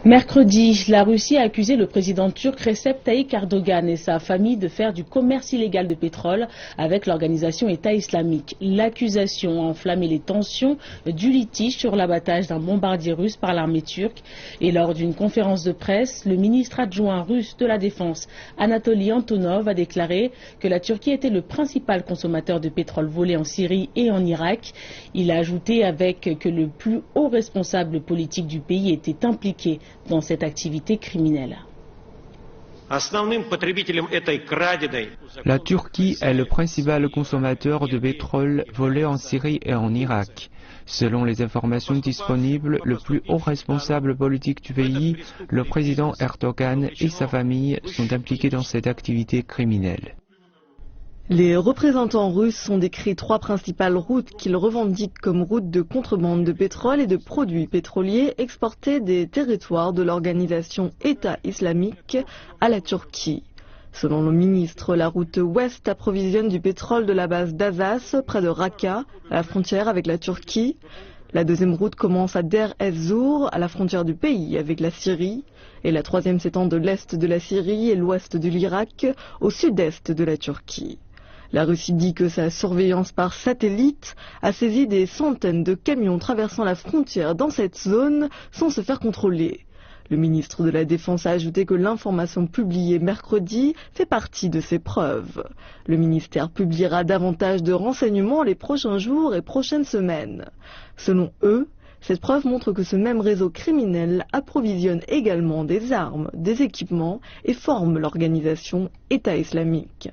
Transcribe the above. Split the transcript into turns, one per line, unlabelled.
Mercredi, la Russie a accusé le président turc Recep Tayyip Erdogan et sa famille de faire du commerce illégal de pétrole avec l'organisation État islamique. L'accusation a enflammé les tensions du litige sur l'abattage d'un bombardier russe par l'armée turque. Et lors d'une conférence de presse, le ministre adjoint russe de la Défense, Anatoly Antonov, a déclaré que la Turquie était le principal consommateur de pétrole volé en Syrie et en Irak. Il a ajouté que le plus haut responsable politique du pays était impliqué dans cette activité criminelle.
La Turquie est le principal consommateur de pétrole volé en Syrie et en Irak. Selon les informations disponibles, le plus haut responsable politique du pays, le président Erdogan et sa famille sont impliqués dans cette activité criminelle.
Les représentants russes ont décrit 3 principales routes qu'ils revendiquent comme routes de contrebande de pétrole et de produits pétroliers exportés des territoires de l'organisation État islamique à la Turquie. Selon le ministre, la route ouest approvisionne du pétrole de la base d'Azaz, près de Raqqa, à la frontière avec la Turquie. La deuxième route commence à Der ez-Zour, à la frontière du pays avec la Syrie. Et la troisième s'étend de l'est de la Syrie et l'ouest de l'Irak, au sud-est de la Turquie. La Russie dit que sa surveillance par satellite a saisi des centaines de camions traversant la frontière dans cette zone sans se faire contrôler. Le ministre de la Défense a ajouté que l'information publiée mercredi fait partie de ces preuves. Le ministère publiera davantage de renseignements les prochains jours et prochaines semaines. Selon eux, cette preuve montre que ce même réseau criminel approvisionne également des armes, des équipements et forme l'organisation État islamique.